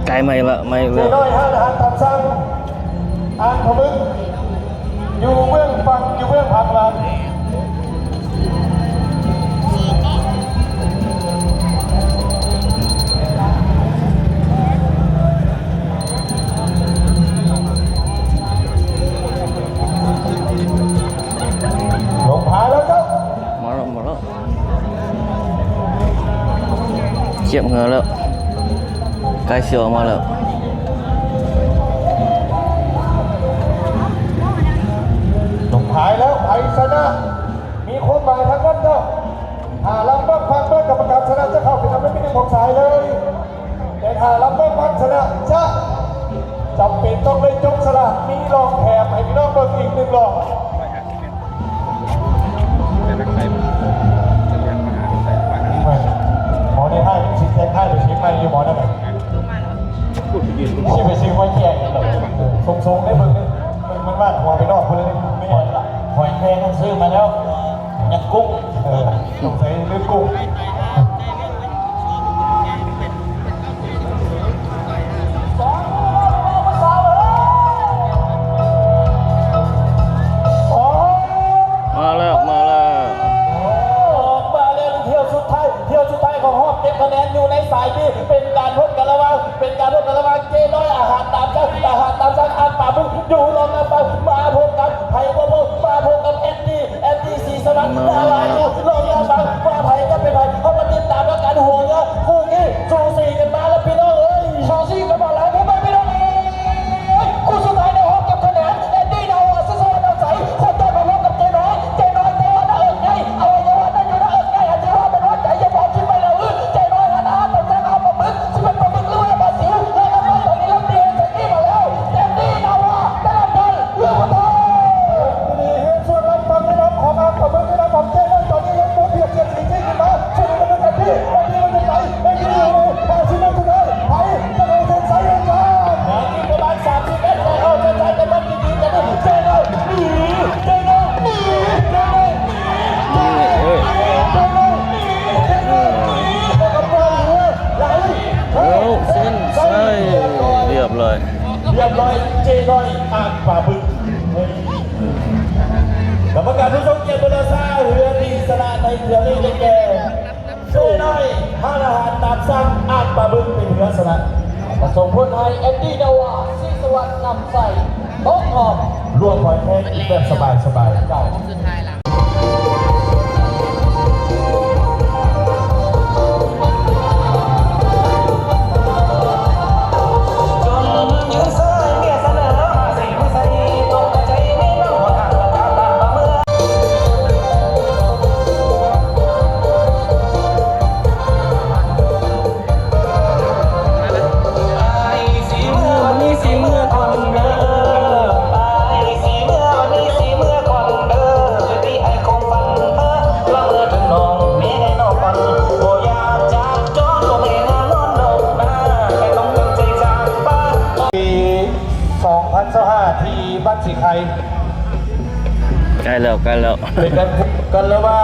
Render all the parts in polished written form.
ไกลไม่ละไม่เล เจ๊ ย น้อยห้าอาหารตามสั่งอ่านพมึกอยู่เบื้องฟังอยู่เบื้องผักหลังลงพาแล้วครับ มาแล้วเจียบเหงือแล้วใกล้เสียวมาแล้ว ลงพายแล้วไผ่ชนะมีคนหมายทางนั้นก็ลำบ้างฟังเมื่อกรรมการชนะจะเข้าไปทำให้ไม่ได้ของสายเลยแต่ลำบ้างฟังชนะจะจำเป็นต้องได้จงสละมีรองแถมให้พี่น้องเบิกอีกหนึ่งรองหมอในให้ชิ้นแทงให้หรือชิ้นไม่อยู่หมอนั่นแหละชิ้นไปซื้อไว้แยกทรงๆได้เบิ่งนี่มันว่าหัวไปนอกคนเลยไม่หอยละหอยแครงต้องซื้อมาแล้วยังกุ้งต้องใส่เลือดกุ้งมาแล้ว มาเล่นเที่ยวสุดท้ายของฮอบเก็บคะแนนอยู่ในสายที่เป็นการพบกันระหว่างเจ๊น้อยอาหารตามสั่งอาป่าบึ้งอยู่รองนะฟังมาพบกันไผ่โบโบมาพบกับแอนดี้สีสวัสดิ์ดาวาอยู่รองนะฟังมาไผ่ก็เป็นไผ่เขามาติดตามแล้วกันหัวเยอะคู่นี้สูสีกันมาแล้วพี่น้องเอ้ยสูสีกันมาแล้วพี่น้องเอ้ยคู่สุดท้ายในฮอบเก็บคะแนนแอนดี้ดาวาสวัสดิ์ดาวใสคนได้มาพบกับเจ๊น้อยน่าเอิญไงเอาไว้ยังว่าได้อยู่น่าเอิญไงอาจจะว่าเป็นว่าใจจะบอกคิดไปแล้วเจ๊น้อยนะแต่จะเอาปลาหมึกที่เป็นปลาหมึกหรือว่าปลาสิวแล้วก็ตอนนี้ลำเดียนจากนี่มาแล้วแอนดี้ดาวาได้รับเงินเรื่องต่อนี่เห็นส่วนรับฟังได้รับของอาปลาหมึกได้รับของเจ๊น้อยตอนนี้ยังตัวเพียบเทียบสีจริงขึ้นมาช่วยกันเป็นกันที่วันนี้มันจะไหนไม่ดีเลยมาชิ้นนั้นสุดท้ายไปจะเอาเส้นสายยังไงอีกประมาณ30 เมตรแต่เอาใจกันบ้างดีๆกันนี่เจ๊น้อยหนีเจ๊น้อยหนีเจ๊น้อยหนี เส้นใช่เรียบเลย เจน้อยอ่างป่าบึกกรรมการผู้ทรงเกียรติบรรษาเรือดีสนาในเรือนี้แก่เจน้อยห้าอาหารตามสั่งอ่างป่าบึกเป็นเรือสนะส่งผลให้แอนดี้ดาวาซีสวัสดิ์นำใส่โต๊ะหอบรวมหอยแครงแบบสบายเก่าสุดท้ายละที่บ้านสีไข่ ใกล้แล้ว เป็นกันแล้วว่า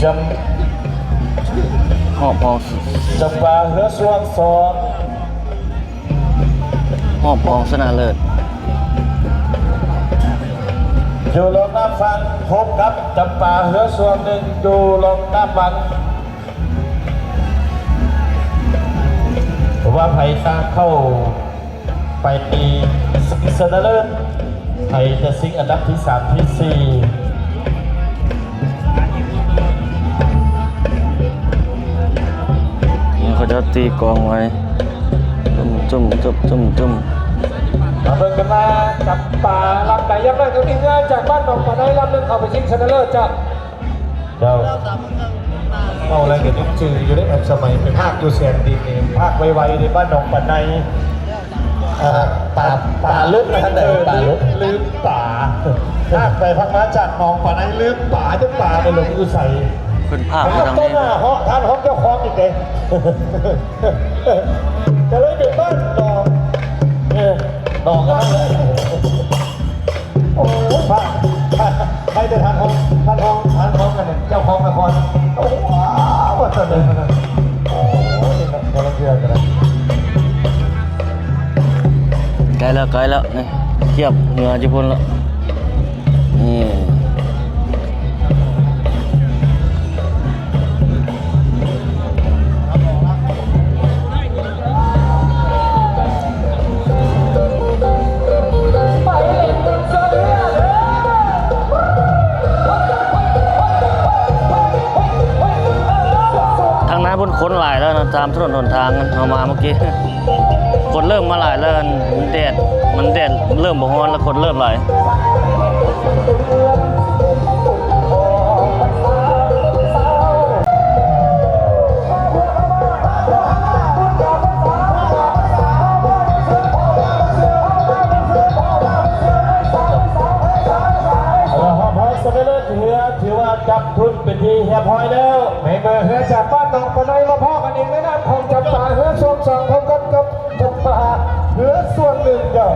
จหอบพอง ำปาเฮือสวงสอง หอบพองชนะเลิศ อยู่ลงน้ำฟังพบกับจำปาเฮือสวงหนึ่งอยู่ลงน้ำฟังผมว่าไผ่ตามเข้าไปตีสนเลิศไทยจะซิงอันดับที่3ที่4นี่เขาจะตีกองไว้จุ่มมาเบิ่งกันมาจับป่าลำไหนยับเลยตรงนี้ง่ายจากบ้านหนองป่าได้ลำนึงเข้าไปชิงชนะเลิศจ้ะเจ้าเอาอะไรกันยังจืดอยู่ได้แบบสมัยเป็นภาคอยู่เสียนดีเองภาคไวๆในบ้านหนองป่าในป่าลึกนะท่านเดินป่าลึกลืมป่าภาคไปพักมาจากหนองป่าในลืมป่าจนป่าไปหลงอยู่ใส่ ขึ้นภาพ ผม ไปทาง ต้ นี้ นหน้าเหาะท่านห้องเจ้าของอีกเลยจะเลยเป็นบ้านหนองหนองกันเลยโอ้พระใครจะทานห้องกันเนี่ยเจ้าของนครโอ้ว้าวว่าจะเดินกันโอ้โหนี่นะคนละเรื่องกันนะ แล้วนี่เทียบเหนือญี่ปุ่นแล้วนี่ ทางนั้นบนคนหลายแล้วนะตามถนนหนทางเอามาเมื่อกี้คนเริ่มมาหลายแล้วมันแดดเริ่มบ่ฮ้อนแล้วคนเริ่มหลายถือว่าจับทุนเป็นทีเฮียพอยแล้วในเมื่อเฮือจากบ้านหนองปะไนมาพ่อกันเองในน้ำของจับป่าเฮือส่วนสองพบกันกับจับป่าเฮือส่วนหนึ่งเจ้า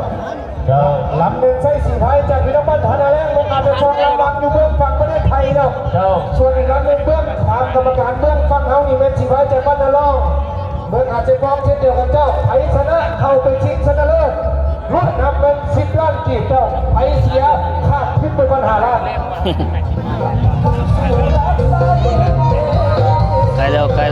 ลำหนึ่งใช้สีไทยจากพิทักษ์บ้านฐานแรงลงอาจจะฟองลำบังอยู่เบื้องฝั่งประเทศไทยเจ้าส่วนอีกลำหนึ่งเบื้องทางกรรมการเบื้องฝั่งเฮานี่เป็นสีไทยจากบ้านนาล่องเบื้องอาจจะฟองเช่นเดียวกันเจ้าไทยชนะเข้าไปชิงชนะเลิศรุ่นนับเป็น10 ล้านกีบเจ้าไทยเสียขาดขึ้นเป็นปัญหาล้าน ใกล้แล้วใกล้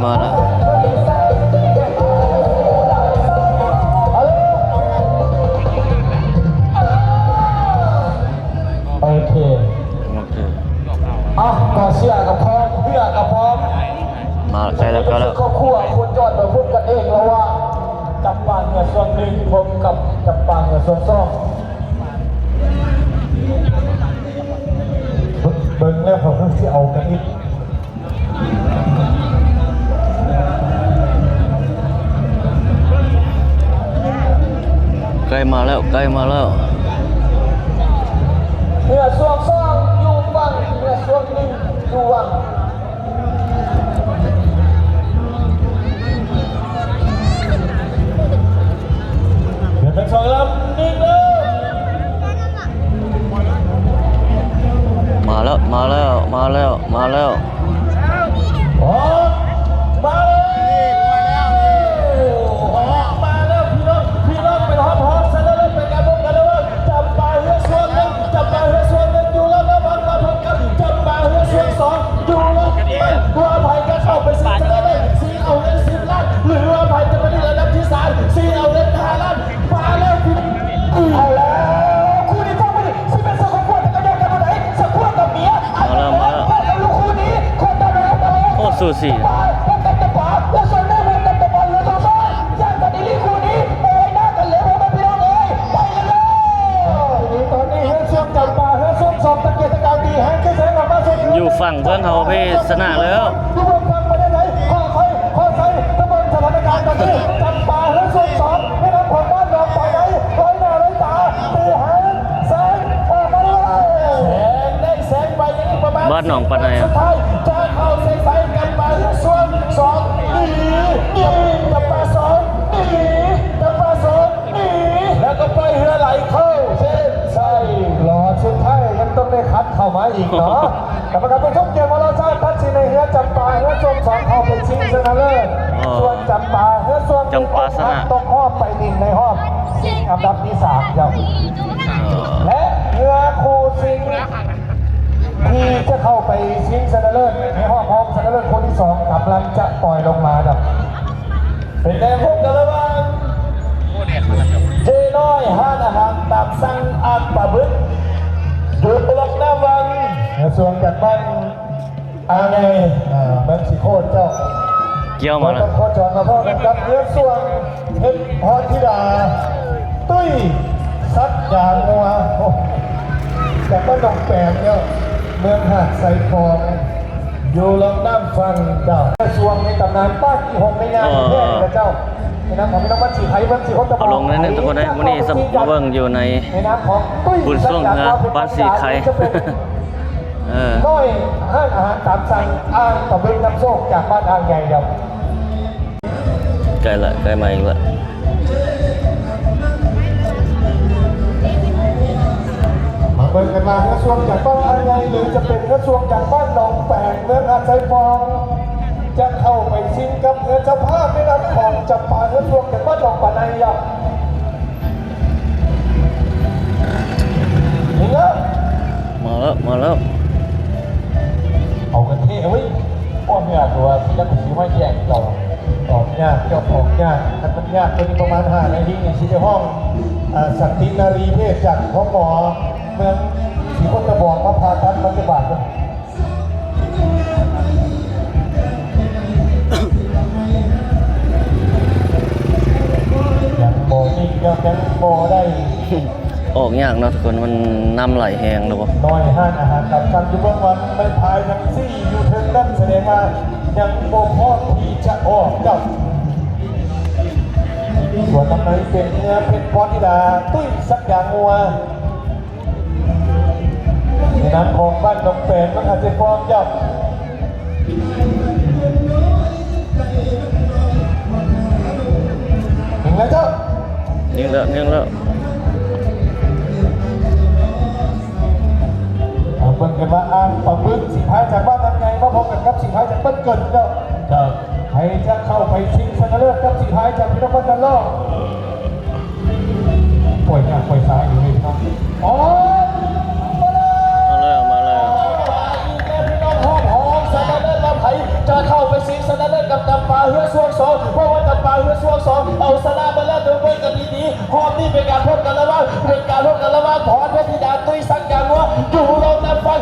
มาแล้วโอเคก็เชื่อกับพร้อมเพื่อกับพร้อม มาใกล้แล้วครอบครัวคนจอดมาพูดกันเองแล้วว่าจับปางเงินส่วนหนึ่งผมกับจับปางเงินส่วนสองเบิ่งแล้วผมต้องที่เอากันอีกใกล้มาแล้วเมื่อส่วนสองอยู่วังเมื่อส่วนหนึ่งอยู่วังเดี๋ยวทั้งสองลำนิ่งเลยมาแล้วออกมาแล้วพี่น้องเป็นฮอตซะแล้วเป็นการพบกันแล้วว่าจับปลาเฮือส่วนหนึ่งอยู่แล้วนะมันมาพบกันจับปลาเฮือส่วนสองอยู่แล้วว่าไผ่ก็เข้าไปสิชนะเลยซีเอาเงิน10 ล้านหรือว่าไผ่จะไปที่ระดับที่3ซีเอาเงิน5 ล้านมาแล้วพี่เอาแล้วคู่นี้ต้องไปสิเป็นสักคนแต่ก็ยังกันไหนสักคนกับเมียมาแล้วคู่นี้คนตะวันตะวัน โอ้สูสีอยู่ฝั่งเพื่อนเขาพี่ชนะแล้วบ้านหนองปะไนอะจะเข้าใส่กันมาส่วนสองนี่จับปลาสองนี่จับปลาสองนี่แล้วก็ไปเรือไหลเข้าเส้นใช่รอสุดท้ายยังต้องได้คัดเข้ามาอีกเนาะแต่ประกาศเป็นช่องเกมวอลเลย์บอลทัชในเรือจับปลาเรือส่วนสองเข้าไปชิงชนะเลิศส่วนจับปลาเรือส่วนต้องหอบไปดินในหอบอันดับที่3ครับและเรือคูซิงที่จะเข้าไปชิงชนะเลิศในห้องพร้อมชนะเลิศคนที่2กำลังจะปล่อยลงมาครับเป็นแดงพวกกันระหว่างเจน้อยห้านอาหารตามสั่ง างปลาบึกอยู่บล็อกหน้าวังกระทรวงจากบ้านไงเมืองสีโคตรเจ้า เกี่ยวมาแล้ว โคจรมาพ่อกันครับเนื้อส่วนเพชรพรธิดาตุ้ยซัดยางงัวจากบ้านดงแปงเนี่ยเมืองหาดไซฟองอยู่ลำน้ำฟังเจ้ากระทรวงในตำนานบ้านที่หงในงานแท้นะเจ้าในน้ำของพี่น้องบ้านสีไทยบ้านสีโคตร เอาลงนั่นทุกคนได้วันนี้สับมาเบิ่งอยู่ใน น้ำของตุ้ย บุญส่งนะบ้านสีไข่ น้อยห้างอาหารตามสั่งอ่างต่อเป็นน้ำโชคจากบ้านอ่างใหญ่เดียว ใกล้มาอีกละ มาเบิ่งกันมากระทรวงจากบ้านอ่างใหญ่หรือจะเป็นกระทรวงจากบ้านหนองแปงเมืองอาไซฟองจะเข้าไปชิงกับเงินเจ้าภาพในนามของจับปากระทรวงจากบ้านหนองปะไนอ่ะนี่นะ มาแล้ว เอากันเท่เว้ยพ่อเมียตัวที่รักสีไม่แย่งเราออกยากเจ้าของยากถ้ามันยากตัวนี้ประมาณ5 นาทีในชีวิตห้องสันตินารีเพศจากพ่อหมอเมืองศรีโคตรบอกมาพาทันปฏิบัติเลยยังโมนี่ยังโมได้ ออกยากเนาะทุกคนมันน้ำไหลแห้งหรือเปล่า น้อยห้านอาหารกับการจุบวันไม่พายยังซี่อยู่เทิงนั่นแสดงว่ายังโมพอที่จะออกกับส่วนน้ำไหนเป็นเนื้อเพชรพรธิดาตุ้ยสักอย่างงัวในน้ำของบ้านดงแปนมันอาจจะฟองยับถึงแล้วเจ้า นิ่งแล้ว เบิ่งกันว่าอ่างปลาบึกสีพายจากบ้านนั้นไงมาพบกันครับสีพายจากบ้านเกิดเจ้าใครจะเข้าไปชิงชนะเลิศกับสีพายจากพิทักษ์จันทร์ล่อป่วยหนักป่วยสาอยู่นี่ครับอ๋อมาแล้ว พี่น้องห้องหอมชนะเลิศลำไผ่จะเข้าไปชิงชนะเลิศกับจำปาเฮือสวงสองเพราะว่าจำปาเฮือสวงสองเอาชนะมาแล้วโดยเว้นกันดีๆหอมนี่เป็นการพบกันระหว่างพรพธิดาตุ้ยสังอย่างว่าดูลองนับฟั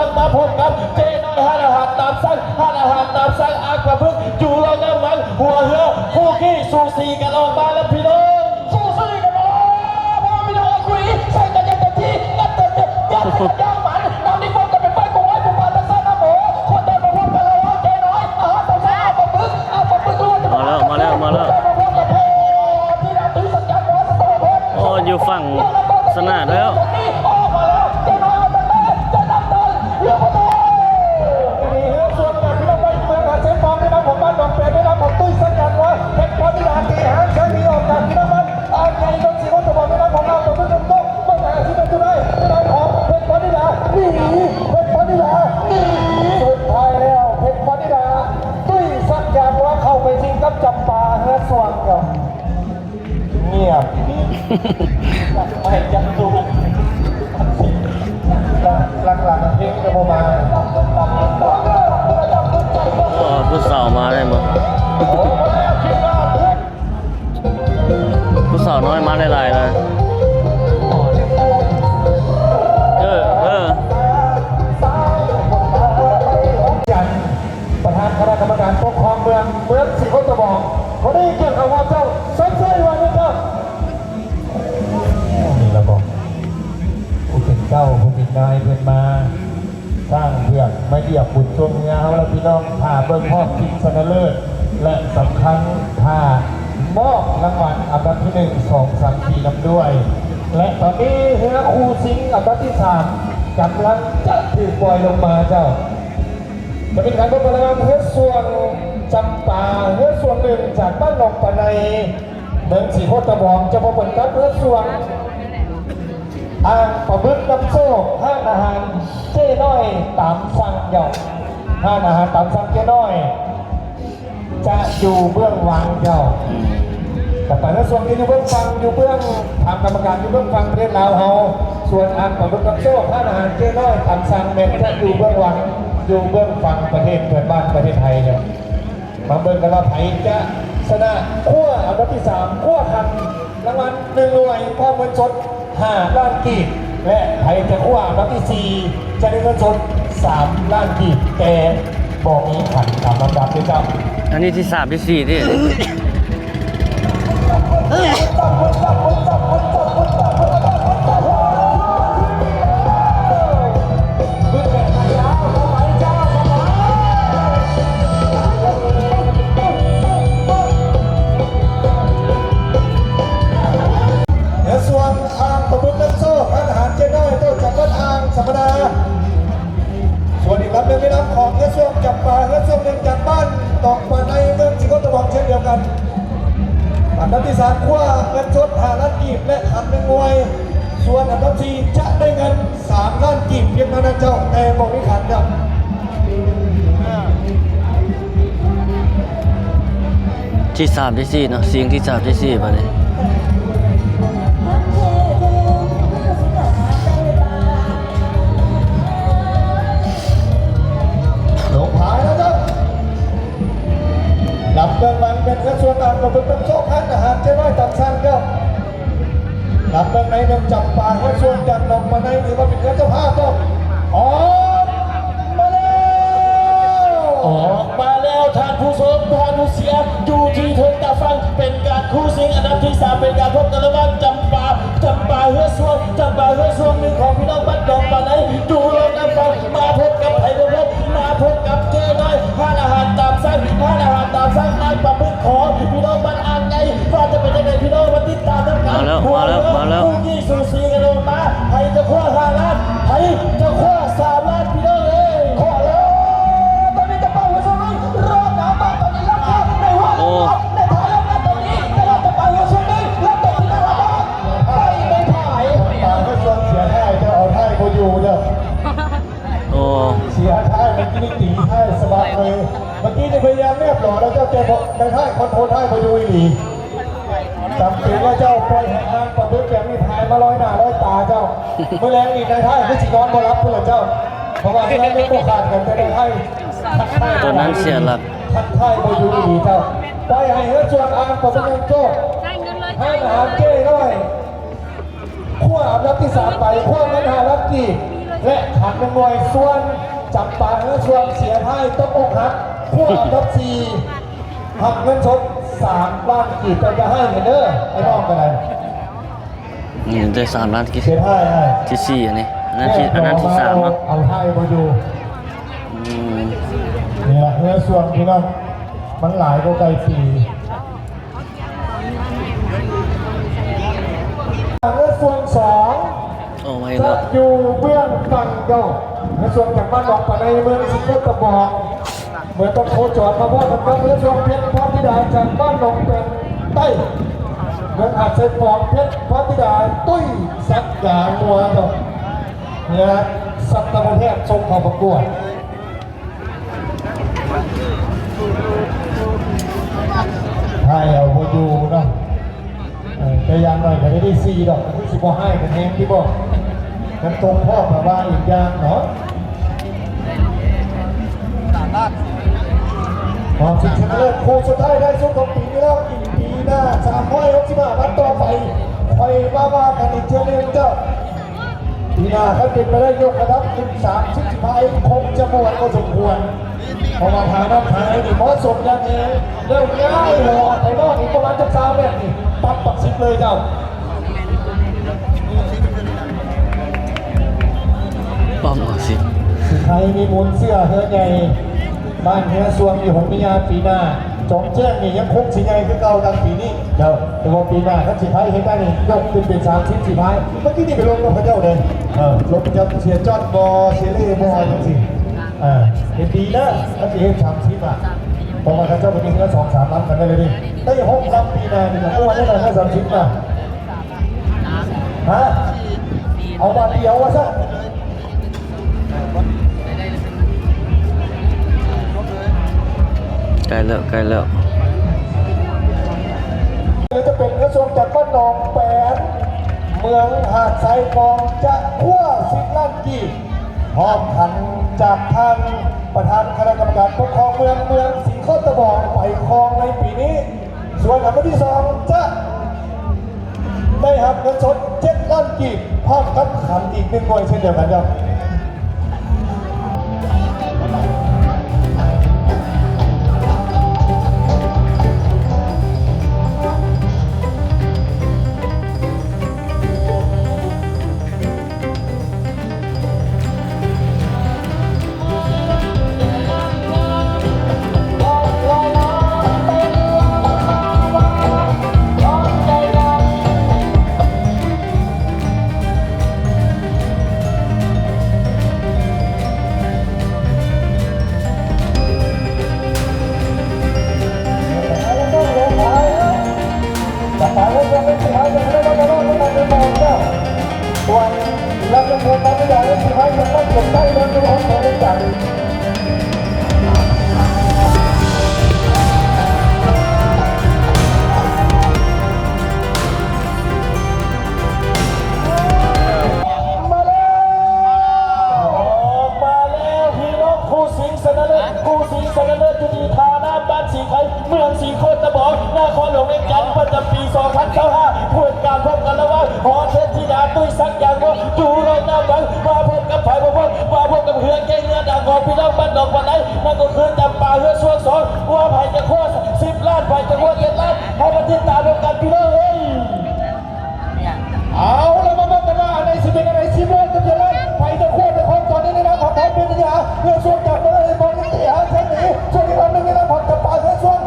งมาพบกันเจน้อยห้านอาหารตามสั่งอากระพึกดูลองนับฟังหัวเหือคู่ขี้สูสีกันออกมาแล้วพี่น้องสู้กันมาพ่อพี่น้องคุยใส่กันอย่างเต็มที่งัดเต็มย่างมันน้ำนี่พบกันเป็นไฟกงไว้ผู้พันและซ่าหน้าหมูคนเดินมาพบกันเลยว่าเจน้อยอาหารตามสั่งเอาปึกรู้ว่าจะมาแล้วโอ้อยู่ฝั่งสนามแล้วจำปาเฮือสวงเงียบไม่จับดูหลังเพลงจะมา ผู้สาวมาได้มั้งผู้สาวน้อยมาได้หลายเลยประธานคณะกรรมการปกครองเมืองศรีโคตรบอกเขาได้เกี่ยวกับว่าเจ้าสักไส้วันนี้เจ้านี่เราบอกผู้เป็นเจ้าผู้เป็นนายเพื่อนมาสร้างเพื่อนไม่เดียบบุญชมเงาแล้วพี่น้องผ่าเบิ้งพ่อคิงชนะเลิศและสำคัญผ่ามอบรางวัลอันดับที่1 2 3 4นำด้วยและตอนนี้เฮือคูซิงอันดับที่3กำลังจะถูกปล่อยลงมาเจ้าจะเป็นการพบกันระหว่างเฮือส่วนจำปาเฮือส่วนหนึ่งจากบ้านหนองปะไนเมืองศรีโคตรบอกจะพบกันกับเฮือส่วนอ่างปลาบึกน้ำโซ่ห้างอาหารเจ้น้อยตามสั่งเหยาห้างอาหารตามสั่งเจ้น้อยจะอยู่เบื้องหลังเจ้าแต่เฮือส่วนที่อยู่เบื้องฟังอยู่เบื้องทางกรรมการอยู่เบื้องฟังประเทศลาวเฮาส่วนอ่างปลาบึกน้ำโซ่ห้างอาหารเจ้น้อยตามสั่งเมนจะอยู่เบื้องหลังอยู่เบื้องฝั่งประเทศเพื่อนบ้านประเทศไทยเนี่ยมาเบิ่งกันว่าไทยจะชนะขั้วอันดับที่3ขั้วคันรางวัล1 หน่วยความเงินสด 5 ล้านกีบและไทยจะคว้าอันดับที่ 4 จะได้เงินสด 3 ล้านกีบแต่บอกนี้ขันตามลำดับด้วยเจ้า อันนี้ที่3ที่4ที่ เดี๋ยวส่วนทางประมุขนักโซ่ทหารเจ้าน้อยต้องจับต้นทางสัมปดาส่วนอีกลำหนึ่งเป็นลำของเงือส่วงจับปลาเงือส่วงหนึ่งจากบ้านตอกมาในเมืองสิงคโปร์เช่นเดียวกันอันดับที่3คว้าเงินสด5 ล้านกีบและขันเป็นมวยส่วนอันดับ4จะได้เงิน3 ล้านกีบเพียงเท่านั้นเจ้าแต่บอกไม่ขันครับ ที่3ที่4เนาะเสียงที่3ที่4บัดนี้ ลงพายแล้วครับลำเดินมันเป็นกระทรวงการประพฤติโชคอันอาหารเจ้าน้อยต่ำสั้นครับลำเดินในเมืองจับปากระทรวงจันทร์ลงมาในหรือว่าเป็นเจ้าภาพก็ออกมาแล้วออกมาแล้วท่านผู้ชมท่านผู้เสียอยู่ที่เทิงตาฟังเป็นการคู่ซิงอันดับที่ 3เป็นการพบกันระหว่างจำปาเฮือส่วนหนึ่งของพี่น้องบ้านดงปาไหนดูลงกันฟังมาพบกับไผ่บงมาพบกับเจ้น้อยห้านอาหารตามสั่งนายประพฤติขอพี่น้องบ้านอ่างไงว่าจะเป็นยังไงพี่น้องมาติดตามกัน มาแล้ว คู่ที่สูสีกันลงมาไผ่จะคว้า5 ล้านไผ่จะคว้า3 ล้านพี่น้องคว้าแล้วตอนนี้จะเป่าหัวสนุนรอบหนาวมากตอนนี้รับข้าวในหัวในท้ายแล้วตอนนี้จะรับจะเป่าหัวสนุนรับตกที่หน้าบ้านไม่ถ่ายตาก็ชวนเสียท่ายจะเอาท่ายโมยูเด้อ โอ้ เสียท่ายเมื่อกี้ตีท่ายสบายเลยเมื่อกี้พยายามเรียบหล่อแล้วเจ้าเจ้าในท่ายคอนโทรลท่ายโมยูอีหลีจำเป็นว่าเจ้าปล่อยให้งานประพฤติแบบนี้ถ่ายมาลอยหน้าลอยตาเจ้าเมื่อแรงอีกในท่ายไม่สินอนบ่รับเพื่อนเจ้าเพราะว่าที่นั่นไม่ต้องขาดกันแต่ในท่าย ตัวนั้นเสียหลัก ทักทายโมยูอีหลีเจ้าปล่อยให้เฮือชวนอ่านประพฤติโจ้ให้อาหารเจ้น้อยขั้วอันดับที่ 3ไปขั้วเงิน5 ล้านกีบและขันเป็นมวยส่วนจับปาเฮือชวนเสียท่ายต้องอกหักขั้วอันดับ4หักเงินสด3 ล้านกีบจะให้เด้อไอ้น้องกันเลย นี่ได้3ล้านที่ เสียท่ายให้ ที่4อันนี้อันนั้นที่3เนาะ เอาท่ายมาดู อืม นี่แหละเนื้อส่วนพี่น้องมันหลายกว่าไก่ปีเนื้อส่วน2 โอ้ไม่ จะ แล้ว อยู่เบื้องฝั่งเจ้าเนื้อส่วนจากบ้านหนองปะในเมืองสิงคโปร์บอกเหมือนต้องโคจรมาพ่อกันครับเนื้อส่วนเพชรพรธิดาจากบ้านหนองเป็นใต้เมืองอาจเซนฟองเพชรพรธิดาตุ้ยสักยามัวเจ้าเนี่ยสัตว์ประเภททรงเขาประกวดให้เอาโมยูเนาะแต่ยังหน่อยก็ได้ซีดอกที่สิบให้กันแห้งที่บอกกันตรงพ่อมาว่าอีกอย่างเนาะความชิงชนะเลิศคู่สุดท้ายได้สุดของปีนี้แล้วอีกปีหน้า365 วันต่อไปคอยว่ากันอีกเช่นนึงเจ้าปีหน้าถ้าเป็นไปได้ยกระดับขึ้น30 15คงจะมวนก็สมควรเพราะว่าทางน้ำทางนี่เหมาะสมอย่างนี้เริ่มง่ายหัวไอ้นอกอีกประมาณจะ3 แบบนี่ปั๊บปักซิบเลยเจ้า ป้อมเอาสิ ใครมีมูลเสื้อเฮือใหญ่บ้านเฮือส่วนมีหงมียาปีหน้าจงแจ้งนี่ยังคงสิใหญ่คือเก่าดังปีนี้เจ้าแต่ว่าปีหน้าถ้าสิพายเห็นได้นี่ยกขึ้นเป็น30 4 พายเมื่อกี้นี่ไปลงกับพระเจ้าเลยลงพระเจ้าเสียจอดบอเสียเล่บอจังสิเป็นปีนะถ้าสิเห็น30เพราะว่าพระเจ้าเป็นเงิน2-3 ล้านกันได้เลยดิได้6 ลำปีหน้านี่ก็ว่าได้ได้30นะฮะเอาบาทเดียววะซะใกล้แล้ว จะเป็นกระทรวงจากบ้านหนองแปนเมืองหาดทรายกองจะขั้ว10 ล้านกีบพร้อมขันจากท่านประธานคณะกรรมการปกครองเมืองสิงคโปร์ไปครองในปีนี้ ส่วนอันดับที่ 2จะได้รับเงินสด7 ล้านกีบ ขันอีก1 หน่วยเช่นเดียวกันครับเมืองสีโคตรบอกนครหลวงเวียงจันทร์ประจำปี 2025พูดการพบกันแล้วว่าหอเทพธิดาตุ้ยสักอย่างว่าดูเลยหน้าบังมาพบกับไผ่มาพบกับเฮือเก่งเนื้อด่างของพี่น้องบ้านดอกวันไหนนั่นก็คือจำปาเฮือช่วง2ว่าไผ่จะโค่10 ล้านไผ่จะโค่7 ล้านให้มาติดตามด้วยกันพี่น้องเฮ้ยเอาแล้วมาบอกกันว่าอะไรสิเป็นอะไร10 ล้านก็จะล้านไผ่จะโค่ในของตอนนี้นะของไผ่เป็นยาเพื่อช่วงจากเมื่อไรบอลนี่หาเส้นหนีช่วงที่เราหนึ่งนะผมจะปาเฮือช่วง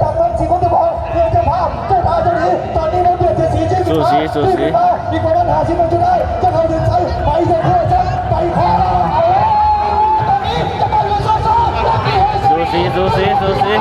จากเมืองสีโคตรบอกเพื่อจะพาเจ้าหนีตอนนี้เราเดือดจะสีเจ๊สุดท้ายมีคนนั้นหาที่มันจะได้จะเอาถึงใจไปจะโค่จะไปพอตอนนี้จะไปเลยสู้สูสี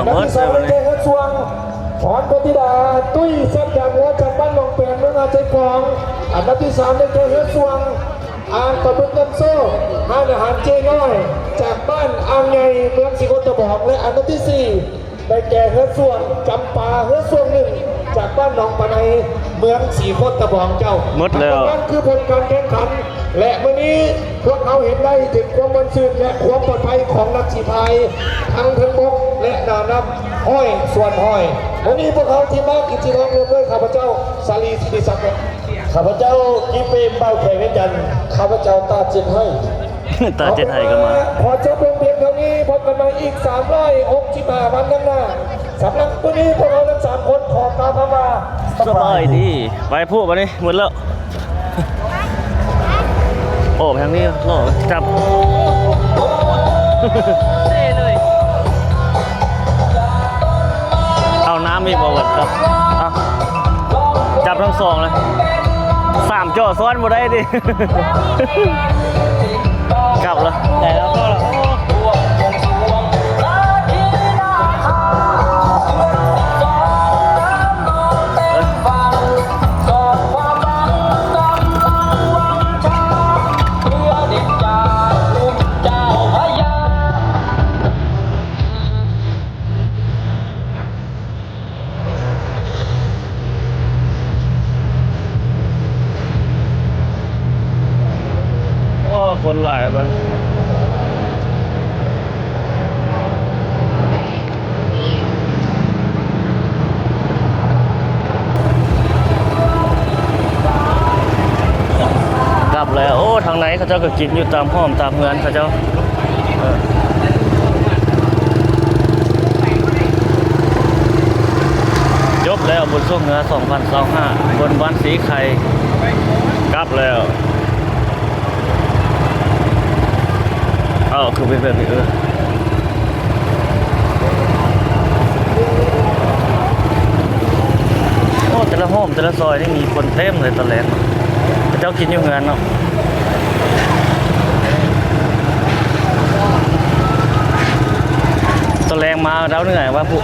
นักที่สองเป็นเจ้าช่วงหอนปฏิดาตุ้ยสักอย่างหัวจากบ้านหนองแปลงเมืองอาใจกองอันดับที่3เป็นเจ้าช่วงอ่างตะบุกน้ำโซ่ห้านอาหารเจน้อยจากบ้านอ่างไงเมืองสีโคตรบอกและอันดับที่4ได้แก่เฮือช่วงจำปาเฮือช่วง1จากบ้านหนองปะไนเมืองสีโคตรบอกเจ้าหมดแล้วนั่นคือผลการแข่งขันและวันนี้พวกเขาเห็นได้ถึงความมันซื่นและความปลอดภัยของนักขี่พายทั้งบกและนาน้ำห้อยส่วนห้อยวันนี้พวกเขาทีมนักกิจกรรมร่วมด้วยข้าพเจ้าสาลีสิริศักดิ์ข้าพเจ้ากิเปมเบ้าแข่งจันทร์ข้าพเจ้าตาเจ็ดให้ ตาเจ็ดให้ก็มาขอจบเพียงเท่านี้พบกันใหม่อีก365 วันข้างหน้าสำหรับวันนี้พวกเราทั้ง3 คนขอกล่าวคำว่าสบายดีไปพูดมาดิหมดแล้วโอ้ทางนี้โลจับเอาน้ำอีกบ่หมดครับจับทั้งสองเลย3 จ่อซ้อนบ่ได้ดิกลับแล้วแต่แล้วก็คนหลายบ้างกลับแล้วโอ้ทางไหนเขาเจ้าก็กินอยู่ตามห้อมตามเมืองเขาเจ้าจบแล้วบุญส่งเนื้อ2025บนวันสีไข่กลับแล้วคือเป็นแบบนี้โอ้แต่ละห้องแต่ละซอยนี่มีคนเต็มเลยตอนแรกเจ้ากินอยู่เงินเนาะตอนแรงมาแล้วเหนื่อยว่าปุ๊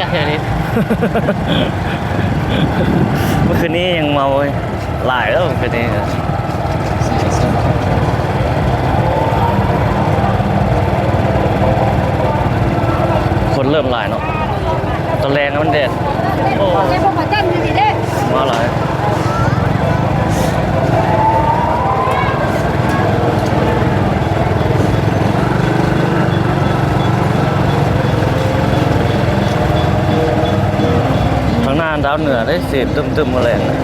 อะเดี๋ยวนี้ เมื่อคืนนี้ยังเมาเลยหลายแล้วเมื่อคืนนี้คนเริ่มหลายเนาะตอนแรงมันแดดโอ้ แค่พวกเขาจันอยู่นี่เด้ มาหลายทางหน้าดาวเหนือได้เสียบตึมๆมาแรงเลย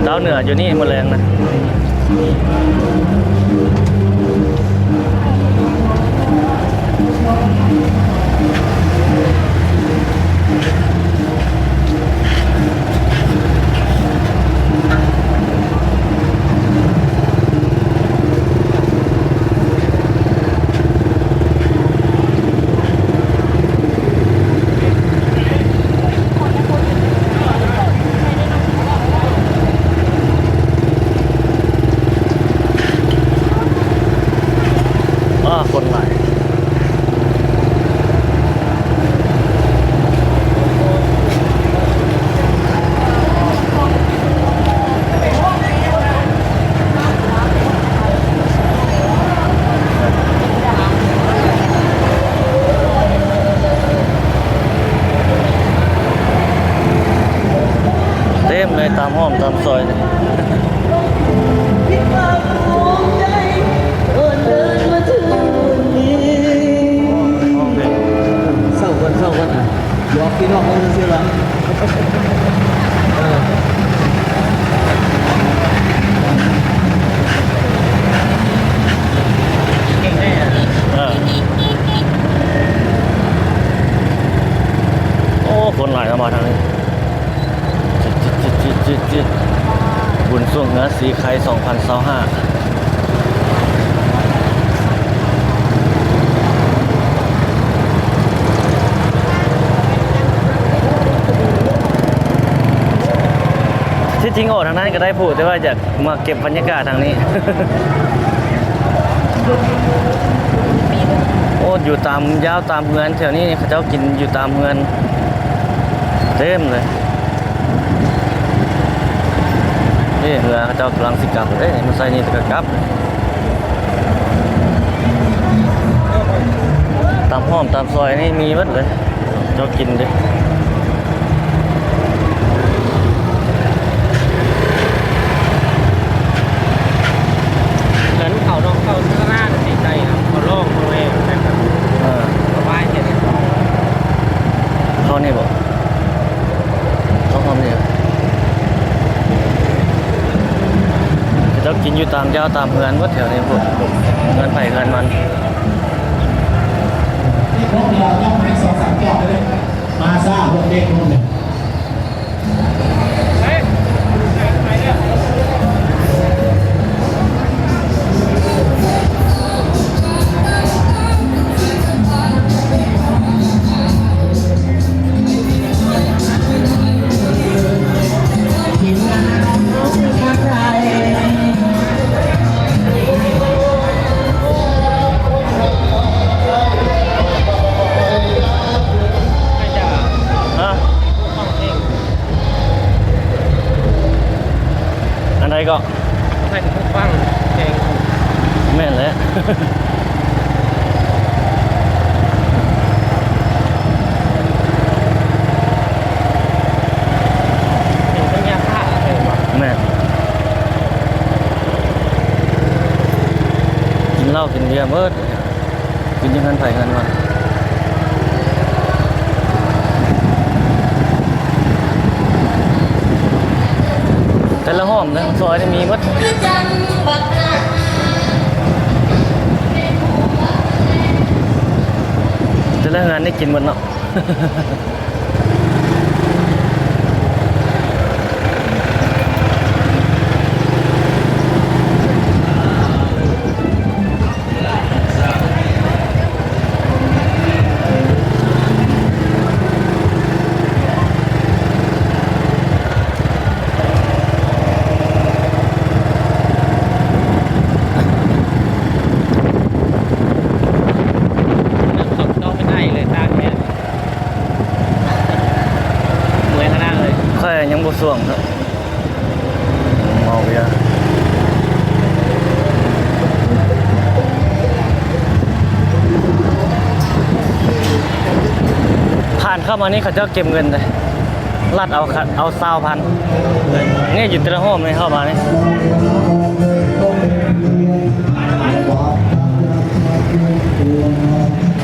ดาวเหนืออยู่นี่มาแรงนะ คนหลายเต็มเลยตามห้อมตามซอยเลย เศร้ากันอ่ะยอกพี่น้องกันเสียแล้วเก่งแน่ โอ้คนหลายเข้ามาทางนี้จิตบุญส่วงเหนือสีไข่2025ที่จริงออกทางนั้นก็ได้พูดแต่ว่าอยากมาเก็บบรรยากาศทางนี้ โอ้อยู่ตามยาวตามเมืองแถวนี้เขาเจ้ากินอยู่ตามเมืองเต็มเลยนี่เรือเขาเจ้ากำลังสิกลับเลยมาใส่นี่ตะกลับตามห้อมตามซอยนี่มีหมดเลยเจ้ากินดิ เหมือนเขาลองเข้าข้างหน้าสีใจครับเขาโล่งบริเวณแบบสบายเจ็ด เขานี่บอกเขาห้อมนี่เจ้ากินอยู่ตามยาวตามเมืองวัดแถวนี้พวกเงินไผ่เงินมัน พวกเราต้องให้2-3 แก้วเลยมาซ่าพวกเด็กนู่นเนี่ย ฮะอันใดก็ ให้ถึงทุกฟังเพลง แม่นแล้ว เป็นสัญญาค่าอะไรวะ แม่นกินเหล้ากินเบียร์เบิดกินอยังเงินไผ่เงินมันแต่ละห้อมนะซอยนี่มีหมดแต่ละงานได้กินหมดเนาะ ส่วงครับเมาเบียร์ผ่านเข้ามานี่เขาจะเก็บเงินเลยลัดเอา20,000นี่อยู่แต่ละห้องไม่เข้ามานี่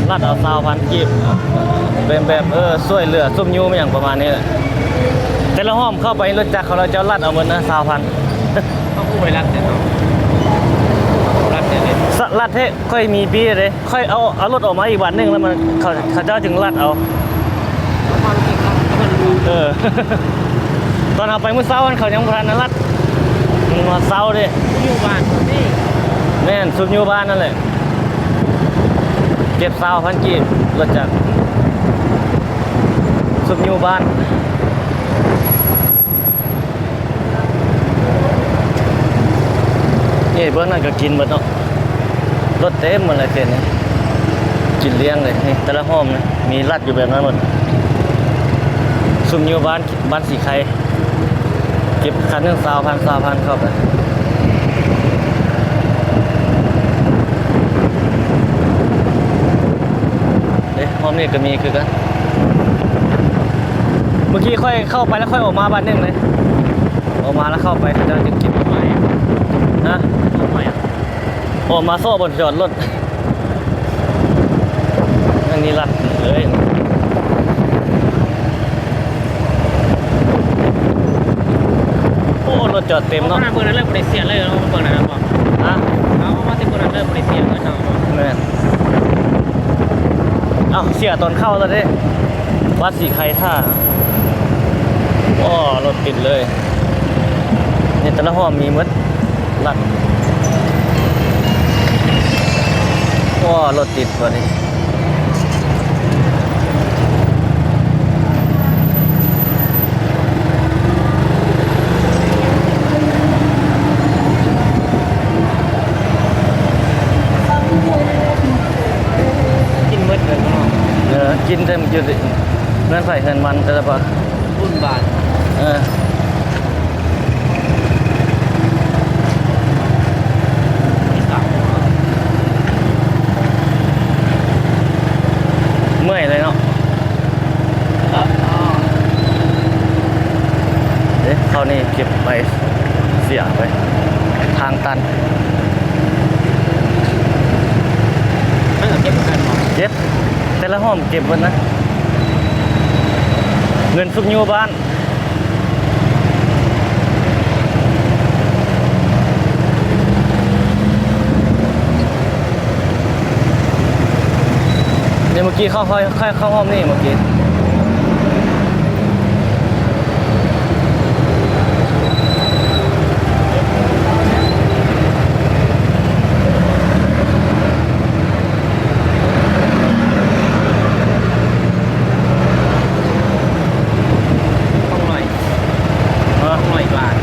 ลัดเอา20,000กีบเป็นแบบช่วยเหลือซุ่มยูมอย่างประมาณนี้แหละแต่ละห้องเข้าไปรถจักรเขาเราจะลัดเอาเงินนะ20,000 ต้องกู้ไปรัดเนี่ยเนาะรัดเนี่ยเลย ลัดเท่ค่อยมีปีเลยค่อยเอารถออกมาอีกวันหนึงแล้วมันเขาเจ้าจึงลัดเอา เอามาลูกครับเอามาลูก ตอนเอาไปเมื่อเช้าเขายังบ่ทันนะลัดมาเช้าดิ อยู่บ้านนี่ แม่นซุมยูบ้านนั่นแหละเก็บ20,000กีบรถจักรซุมยูบ้านนี่เบื้องนั้นก็กินหมดเนาะรถเต็มหมดเลยเต็นนี่กินเลี้ยงเลยนี่แต่ละห้องนะมีรัดอยู่แบบนั้นหมดซุมยูบ้านสีไข่เก็บคันหนึง20,000เข้าไปห้องนี้ก็มีคือกันเมื่อกี้ค่อยเข้าไปแล้วค่อยออกมาบ้านหนึงเลยออกมาแล้วเข้าไปเขาจะกินทำไมนะ ทำไมอ่ะ ออกมาโซ่บนจอดรถอันนี้ลัดเลยโอ้รถจอดเต็ม เนาะ เนาะ เบอร์นั้นเริ่มบริเซียเลยเนาะเบอร์นั้นบอก ฮะ เอามาที่เบอร์นั้นเริ่มบริเซียเลยเนาะ แม่นเอ้าเสียตอนเข้าแล้วเด้วัดสีไข่ท่าอ้อรถติดเลยนี่แต่ละห้องมีหมดลัดอ้อรถติดกว่านี้กินมืดเลยเนาะ กินเต็มจุดเงินไฟเงินมันแต่ละปะ บุญบาท เมื่อยเลยเนาะเอ๊ะเขานี่เก็บไปเสียไปทางตัน มันก็เก็บกันหมด เก็บแต่ละห้องเก็บไว้นะเงินซุกยูบ้านเนี่ยเมื่อกี้เข้าห้องนี่เมื่อกี้บาท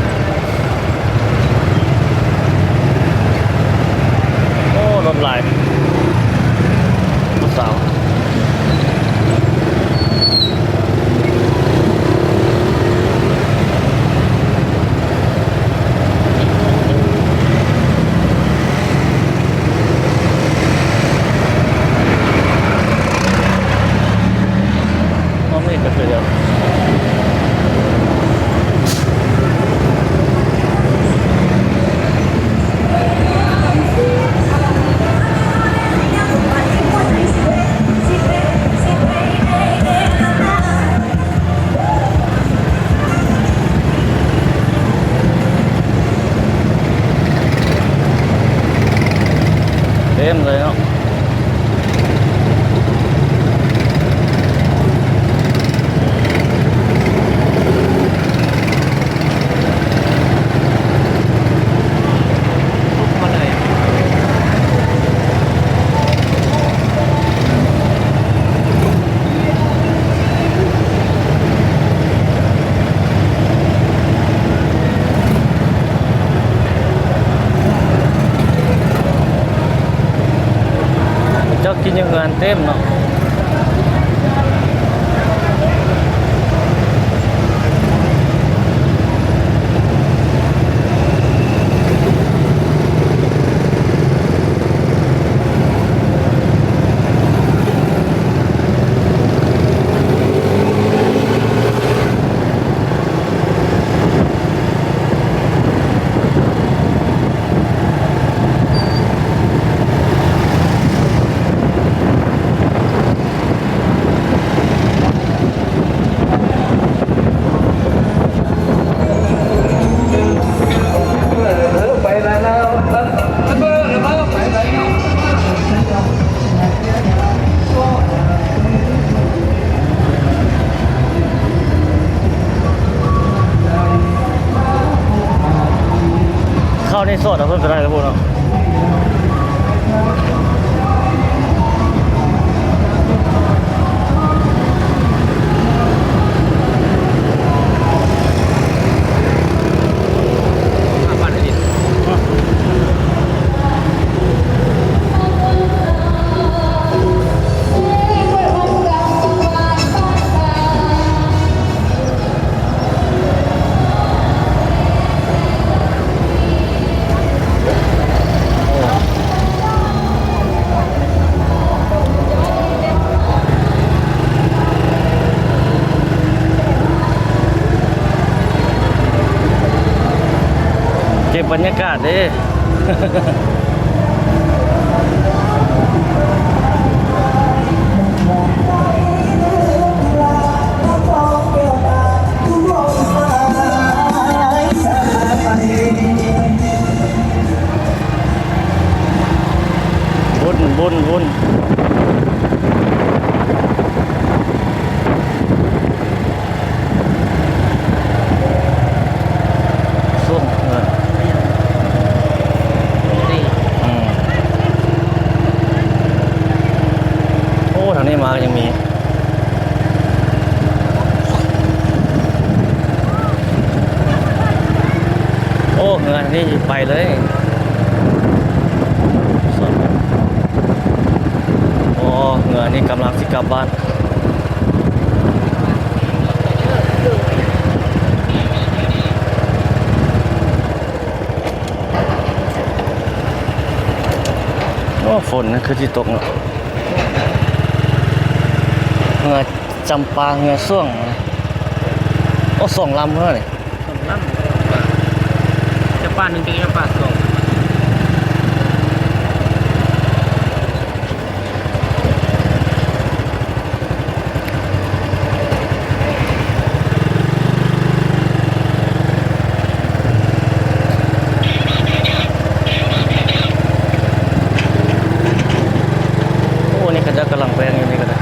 โอ้รถไหลรถสาวห้องนี้ก็คือเดียวเต็มเลยเนาะทุกมาเลย เจ้ากินอยังเงินเต็มเนาะ ได้สดเอาเพิ่มก็ได้แล้วพวกเนาะบ้านดิน เก็บบรรยากาศดิ บุญส้มโอ้ทางนี้มายังมี โอ้เงินนี่ไปเลยส่วนโอ้เงินนี่กำลังสิกลับบ้านโอ้ฝนนั่นคือที่ตกเนาะเงือจำปาเงือส่วงนะโอ้ส่งลำเมื่อนี่ ส่งน้ำจะป้าหนึ่งจะป้าส่งโอ้นี่ก็จะกำลังแปลงอยู่นี่ก็ได้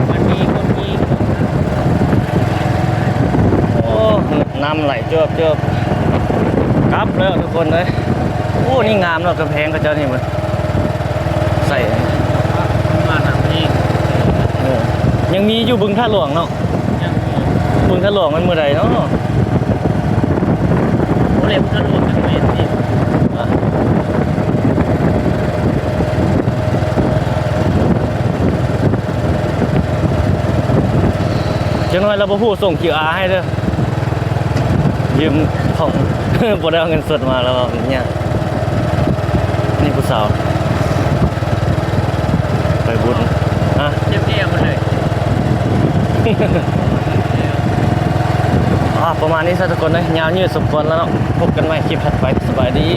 มันมีคนยิง โอ้น้ำไหลเจือบกลับแล้วทุกคนเลยโอ้นี่งามเนาะกำแพงก็เจ้านี่มันใส่ มาหนังยิง เออยังมีอยู่บึงท่าหลวงเนาะ ยัง บึงท่าหลวงมันเมื่อใดเนาะ โอเล่พุทธรูปยังไม่เห็นนี่ อ่ะจังหน่อยเราบ่พูดส่ง QR ให้เด้อยืมของ บ่ได้เอาเงินสดมาแล้วเนี่ยนี่ผู้สาวไปบุญอ่ะ เทียบมาเลย ประมาณนี้ซะทุกคนนะยาวยืดสมควรแล้วเนาะพบกันใหม่คลิปถัดไปสบายดี